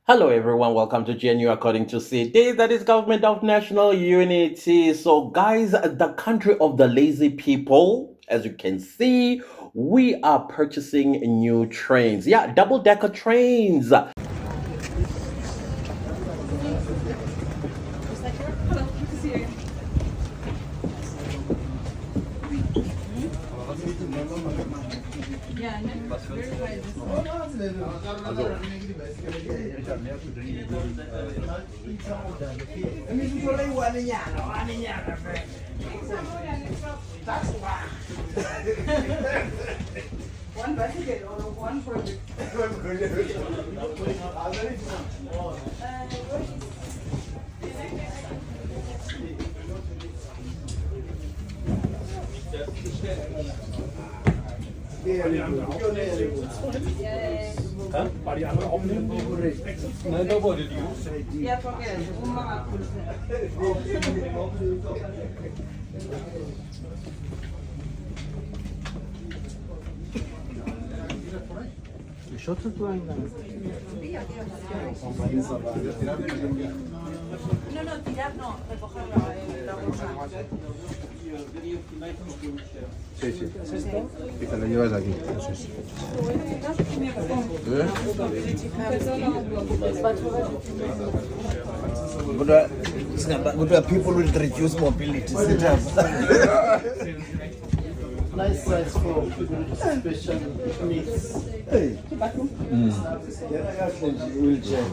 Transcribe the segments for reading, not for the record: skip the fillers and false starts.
Hello, everyone. Welcome to GNU According to CD. That is Government of National Unity. So, guys, the country of the lazy people, as you can see, we are purchasing new trains. Yeah, double-decker trains. One basket or one project. Yeah, forget it. No, tirar no, recoger la bolsa. Sí, sí. ¿Es esto? Y te lo llevas aquí. Eso es. Good people will reduce mobility. Sit up. Nice size for special needs. Wheelchair.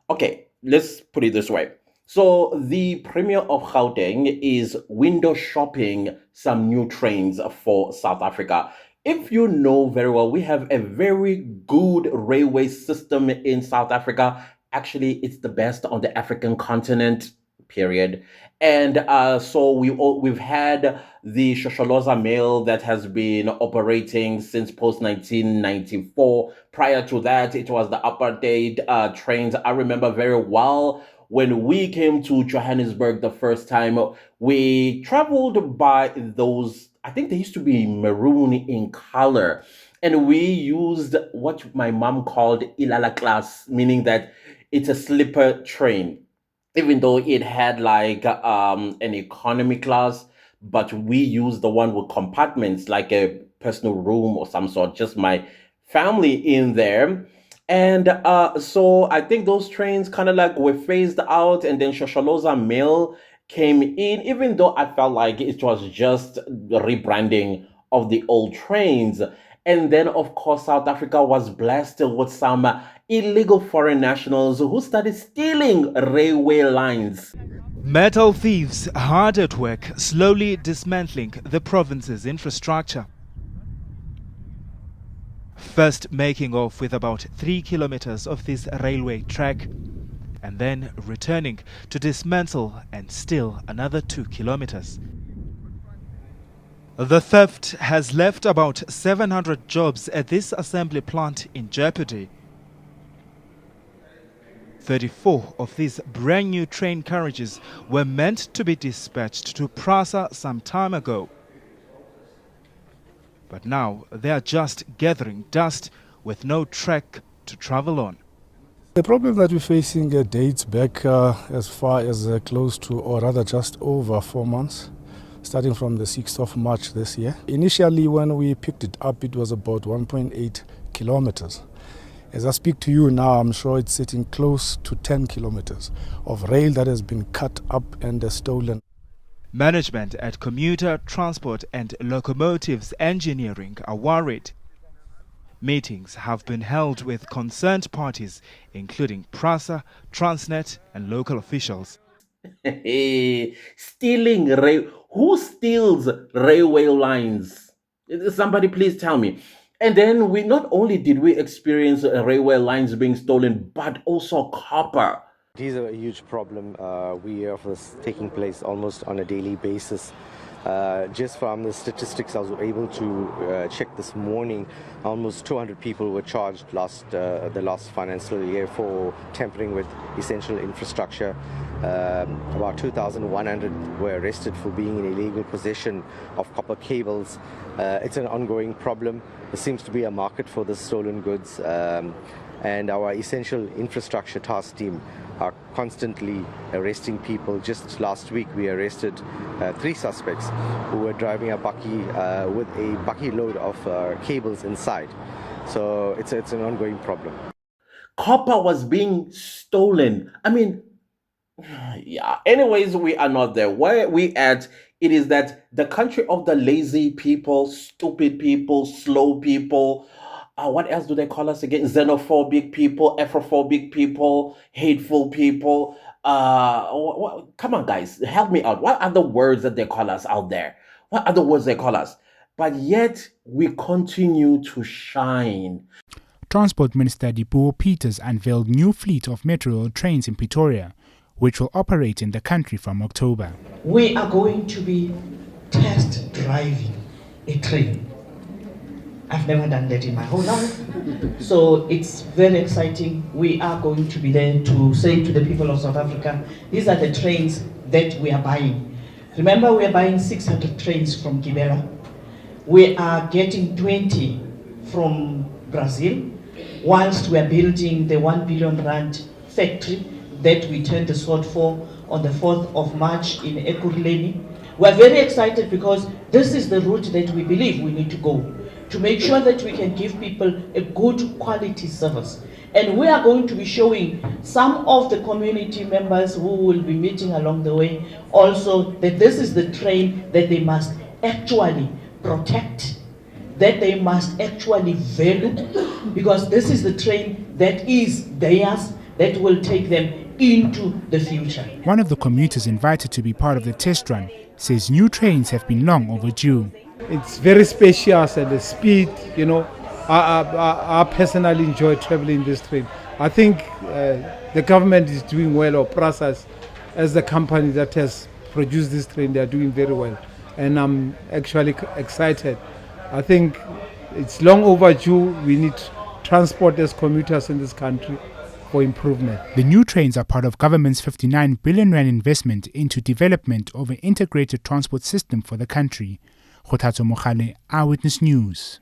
Okay, let's put it this way. So, the Premier of Gauteng is window shopping some new trains for South Africa. If you know very well, we have a very good railway system in South Africa. Actually, it's the best on the African continent, period. And so we've had the Shosholoza Mail that has been operating since post 1994. Prior to that, it was the apartheid trains. I remember very well when we came to Johannesburg the first time, we traveled by those, I think they used to be maroon in color. And we used what my mom called Ilala class, meaning that it's a slipper train, even though it had like an economy class, but we used the one with compartments like a personal room or some sort, just my family in there. And so I think those trains kind of like were phased out, and then Shosholoza Mill came in, even though I felt like it was just the rebranding of the old trains. And then, of course, South Africa was blessed with some illegal foreign nationals who started stealing railway lines. Metal thieves hard at work, slowly dismantling the province's infrastructure. First making off with about 3 kilometers of this railway track, and then returning to dismantle and steal another 2 kilometers. The theft has left about 700 jobs at this assembly plant in jeopardy. 34 of these brand new train carriages were meant to be dispatched to Prasa some time ago. But now they are just gathering dust with no track to travel on. The problem that we're facing dates back as far as close to, or rather just over 4 months, starting from the 6th of March this year. Initially, when we picked it up, it was about 1.8 kilometers. As I speak to you now, I'm sure it's sitting close to 10 kilometers of rail that has been cut up and stolen. Management at Commuter Transport and Locomotives Engineering are worried. Meetings have been held with concerned parties, including PRASA, Transnet and local officials. Stealing who steals railway lines? Somebody please tell me. And then we not only did we experience railway lines being stolen, but also copper. It is a huge problem. We have this taking place almost on a daily basis. Just from the statistics I was able to check this morning, almost 200 people were charged the last financial year for tampering with essential infrastructure. About 2,100 were arrested for being in illegal possession of copper cables. It's an ongoing problem. There seems to be a market for the stolen goods. and our essential infrastructure task team are constantly arresting people. Just last week, we arrested 3 suspects who were driving a bakkie with a bakkie load of cables inside. So it's an ongoing problem. Copper was being stolen. I mean, yeah. Anyways, we are not there. Where we at, it is that the country of the lazy people, stupid people, slow people. What else do they call us again? Xenophobic people, Afrophobic people, hateful people. Come on, guys, help me out. What are the words that they call us out there? What are the words they call us? But yet we continue to shine. Transport Minister Dipuo Peters unveiled new fleet of metro rail trains in Pretoria, which will operate in the country from October. We are going to be test driving a train. I've never done that in my whole life. So it's very exciting. We are going to be there to say to the people of South Africa, these are the trains that we are buying. Remember, we are buying 600 trains from Gibela. We are getting 20 from Brazil, whilst we are building the 1 billion rand factory that we turned the sword for on the 4th of March in Ekurhuleni. We are very excited because this is the route that we believe we need to go to make sure that we can give people a good quality service. And we are going to be showing some of the community members who will be meeting along the way also that this is the train that they must actually protect, that they must actually value, because this is the train that is theirs, that will take them into the future. One of the commuters invited to be part of the test run says new trains have been long overdue. It's very spacious and the speed, you know. I personally enjoy traveling this train. I think the government is doing well, or Prasa as the company that has produced this train, they are doing very well. And I'm actually excited. I think it's long overdue. We need transport as commuters in this country for improvement. The new trains are part of government's 59 billion rand investment into development of an integrated transport system for the country. Kgothatso Mogale, Eyewitness News.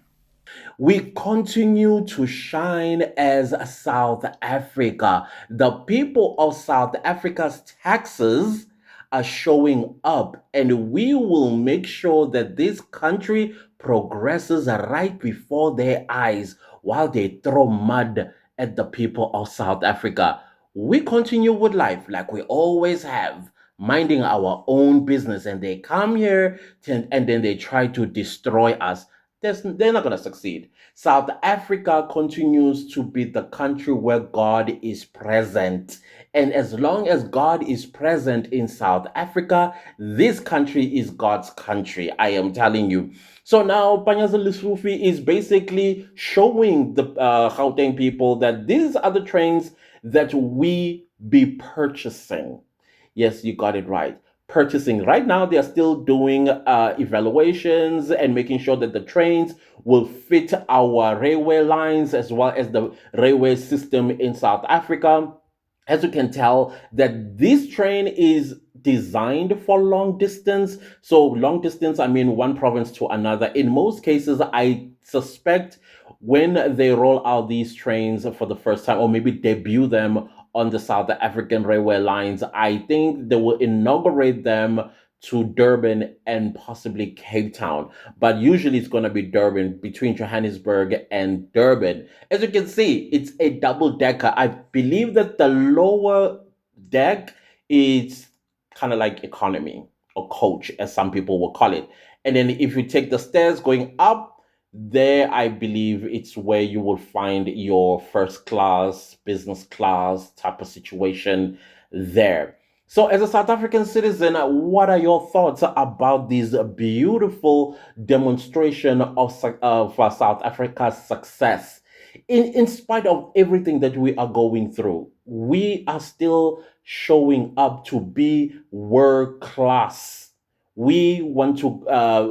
We continue to shine as South Africa. The people of South Africa's taxes are showing up, and we will make sure that this country progresses right before their eyes while they throw mud at the people of South Africa. We continue with life like we always have, minding our own business, and they come here and then they try to destroy us. They're not going to succeed. South Africa continues to be the country where God is present. And as long as God is present in South Africa, this country is God's country. I am telling you. So now Panyaza Lesrufi is basically showing the Gauteng people that these are the trains that we be purchasing. Yes, you got it right. Purchasing. Right now, they are still doing evaluations and making sure that the trains will fit our railway lines as well as the railway system in South Africa. As you can tell, that this train is designed for long distance. So long distance, I mean one province to another. In most cases, I suspect when they roll out these trains for the first time, or maybe debut them on the South African railway lines, I think they will inaugurate them to Durban and possibly Cape Town. But usually it's going to be Durban, between Johannesburg and Durban. As you can see, it's a double decker. I believe that the lower deck is kind of like economy or coach, as some people will call it. And then if you take the stairs going up, there, I believe it's where you will find your first class, business class type of situation there. So, as a South African citizen, what are your thoughts about this beautiful demonstration of South Africa's success? In spite of everything that we are going through, we are still showing up to be world class. We want to,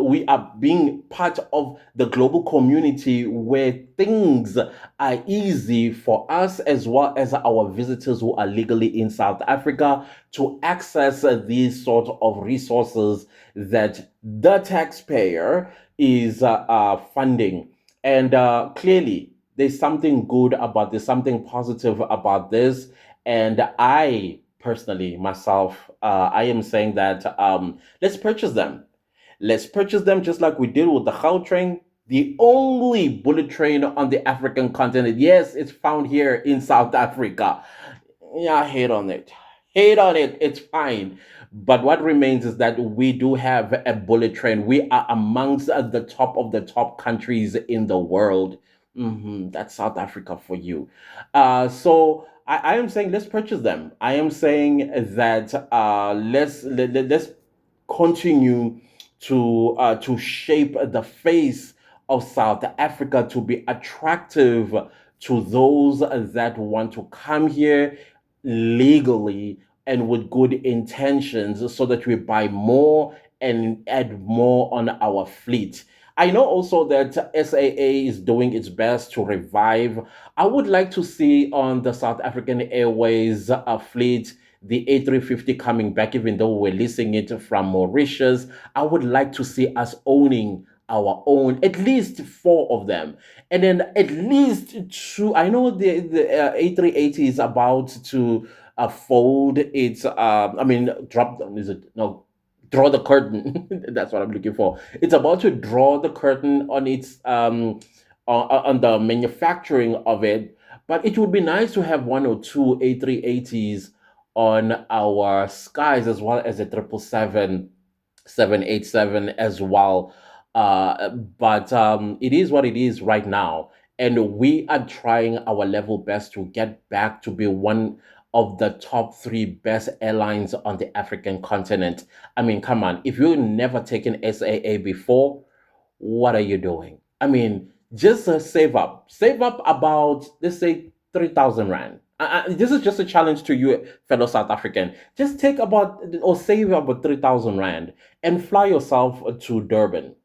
we are being part of the global community where things are easy for us as well as our visitors who are legally in South Africa to access these sort of resources that the taxpayer is funding. And clearly, there's something good about this, something positive about this. And I personally, myself, I am saying that let's purchase them. Let's purchase them just like we did with the Gautrain, the only bullet train on the African continent. Yes, it's found here in South Africa. Yeah, hate on it. Hate on it. It's fine. But what remains is that we do have a bullet train. We are amongst the top of the top countries in the world. That's South Africa for you. So I am saying let's purchase them. I am saying that let's continue to shape the face of South Africa to be attractive to those that want to come here legally and with good intentions so that we buy more and add more on our fleet. I know also that SAA is doing its best to revive. I would like to see on the South African Airways fleet the A350 coming back, even though we're leasing it from Mauritius. I would like to see us owning our own, at least four of them. And then at least two. I know the A380 is about to fold its, drop, is it? No, draw the curtain. That's what I'm looking for. It's about to draw the curtain on its, on the manufacturing of it. But it would be nice to have one or two A380s on our skies, as well as a 777, 787 as well. But it is what it is right now. And we are trying our level best to get back to be one of the top three best airlines on the African continent. I mean, come on, if you've never taken SAA before, what are you doing? I mean, just save up. Save up about, let's say, 3,000 Rand. This is just a challenge to you, fellow South African. Just take about, or save about 3,000 Rand and fly yourself to Durban.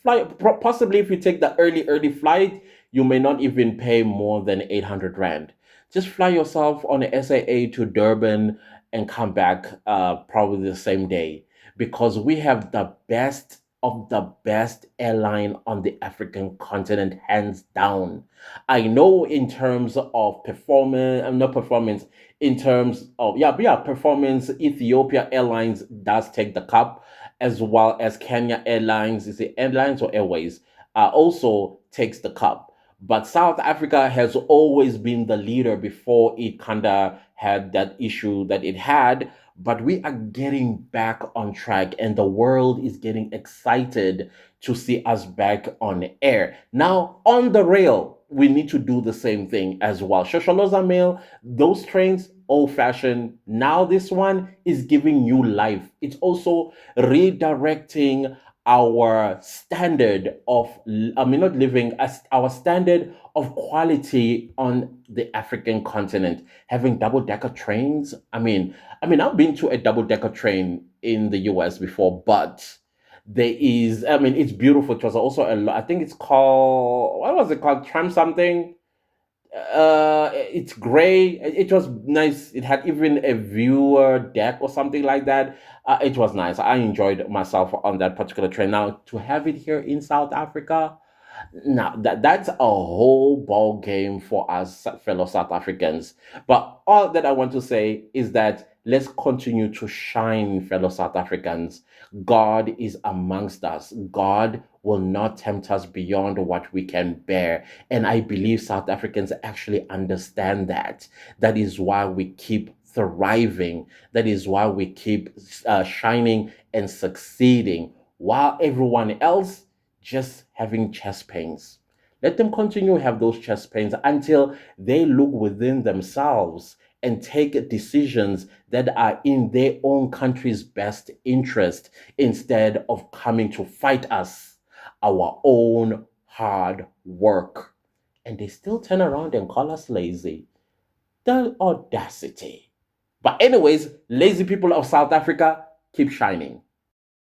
Fly, possibly if you take the early flight, you may not even pay more than 800 Rand. Just fly yourself on a SAA to Durban and come back probably the same day, because we have the best of the best airline on the African continent, hands down. I know in terms of performance, not performance, in terms of, yeah, performance, Ethiopia Airlines does take the cup, as well as Kenya Airlines, is it Airlines or Airways, also takes the cup. But South Africa has always been the leader before it kind of had that issue that it had. But we are getting back on track, and the world is getting excited to see us back on air. Now, on the rail, we need to do the same thing as well. Shosholoza Mail, those trains, old fashioned. Now, this one is giving new life. It's also redirecting our standard of, not living, as our standard of quality on the African continent. Having double decker trains. I've been to a double decker train in the US before, but there is, it's beautiful. It was also I think it's called, what was it called? Tram something. It's gray. It was nice. It had even a viewer deck or something like that. It was nice. I enjoyed myself on that particular train. Now, to have it here in South Africa, now that's a whole ball game for us fellow South Africans. But all that I want to say is that let's continue to shine, fellow South Africans. God is amongst us. God will not tempt us beyond what we can bear. And I believe South Africans actually understand that. That is why we keep thriving. That is why we keep shining and succeeding, while everyone else just having chest pains. Let them continue to have those chest pains until they look within themselves and take decisions that are in their own country's best interest, instead of coming to fight us, our own hard work. And they still turn around and call us lazy. The audacity. But anyways, lazy people of South Africa, keep shining.